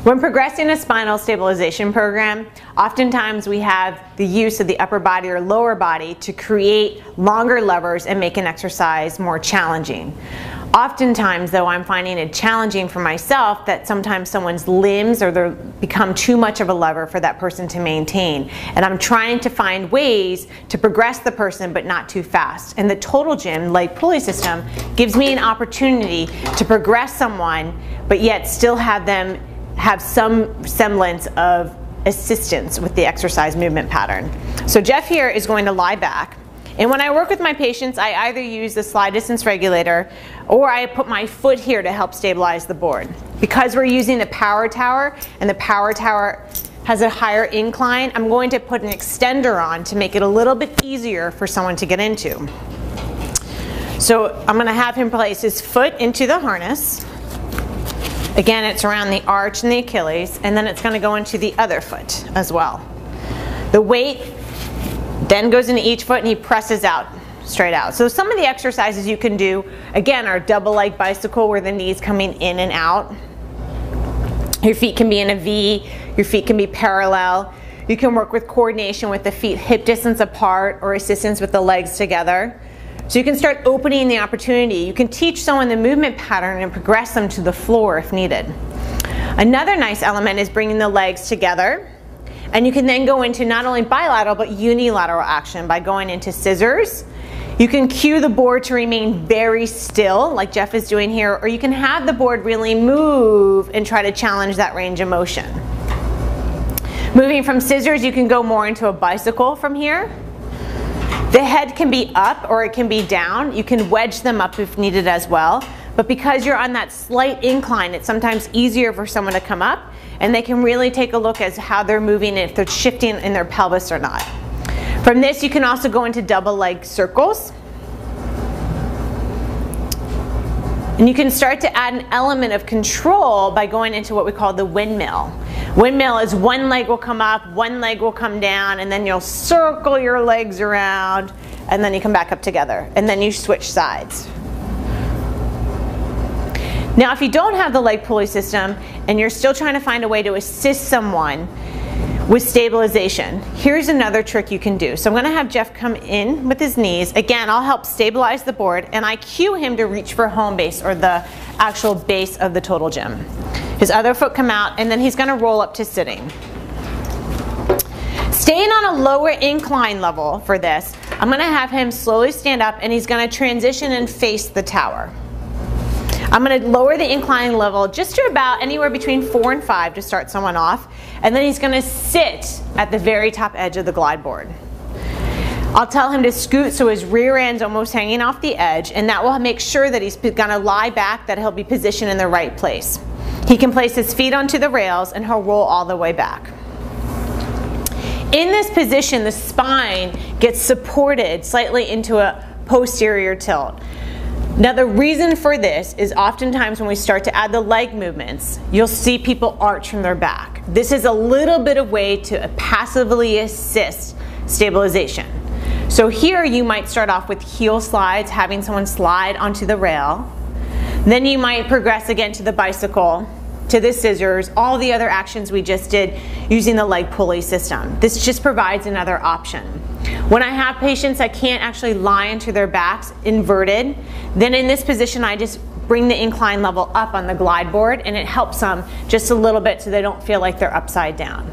When progressing a spinal stabilization program, oftentimes we have the use of the upper body or lower body to create longer levers and make an exercise more challenging. Oftentimes, though, I'm finding it challenging for myself that sometimes someone's limbs or they become too much of a lever for that person to maintain. And I'm trying to find ways to progress the person but not too fast. And the Total Gym leg pulley system gives me an opportunity to progress someone but yet still have them have some semblance of assistance with the exercise movement pattern. So Jeff here is going to lie back. And when I work with my patients, I either use the slide distance regulator or I put my foot here to help stabilize the board. Because we're using the power tower and the power tower has a higher incline, I'm going to put an extender on to make it a little bit easier for someone to get into. So I'm going to have him place his foot into the harness. Again, it's around the arch and the Achilles, and then it's going to go into the other foot as well. The weight then goes into each foot and he presses out, straight out. So some of the exercises you can do, again, are double leg bicycle where the knees coming in and out. Your feet can be in a V, your feet can be parallel. You can work with coordination with the feet hip distance apart or assistance with the legs together. So you can start opening the opportunity. You can teach someone the movement pattern and progress them to the floor if needed. Another nice element is bringing the legs together. And you can then go into not only bilateral but unilateral action by going into scissors. You can cue the board to remain very still like Jeff is doing here, or you can have the board really move and try to challenge that range of motion. Moving from scissors, you can go more into a bicycle from here. The head can be up or it can be down. You can wedge them up if needed as well. But because you're on that slight incline, it's sometimes easier for someone to come up and they can really take a look at how they're moving, if they're shifting in their pelvis or not. From this, you can also go into double leg circles. And you can start to add an element of control by going into what we call the windmill. Windmill is one leg will come up, one leg will come down, and then you'll circle your legs around, and then you come back up together, and then you switch sides. Now, if you don't have the leg pulley system and you're still trying to find a way to assist someone with stabilization, here's another trick you can do. So I'm going to have Jeff come in with his knees. Again, I'll help stabilize the board, and I cue him to reach for home base, or the actual base of the Total Gym. His other foot come out, and then he's going to roll up to sitting. Staying on a lower incline level for this, I'm going to have him slowly stand up, and he's going to transition and face the tower. I'm going to lower the incline level just to about anywhere between 4 and 5 to start someone off, and then he's going to sit at the very top edge of the glide board. I'll tell him to scoot so his rear end's almost hanging off the edge, and that will make sure that he's going to lie back, that he'll be positioned in the right place. He can place his feet onto the rails and he'll roll all the way back. In this position, the spine gets supported slightly into a posterior tilt. Now, the reason for this is oftentimes when we start to add the leg movements, you'll see people arch from their back. This is a little bit of way to passively assist stabilization. So here you might start off with heel slides, having someone slide onto the rail. Then you might progress again to the bicycle, to the scissors, all the other actions we just did using the leg pulley system. This just provides another option. When I have patients that can't actually lie into their backs inverted, then in this position I just bring the incline level up on the glide board, and it helps them just a little bit so they don't feel like they're upside down.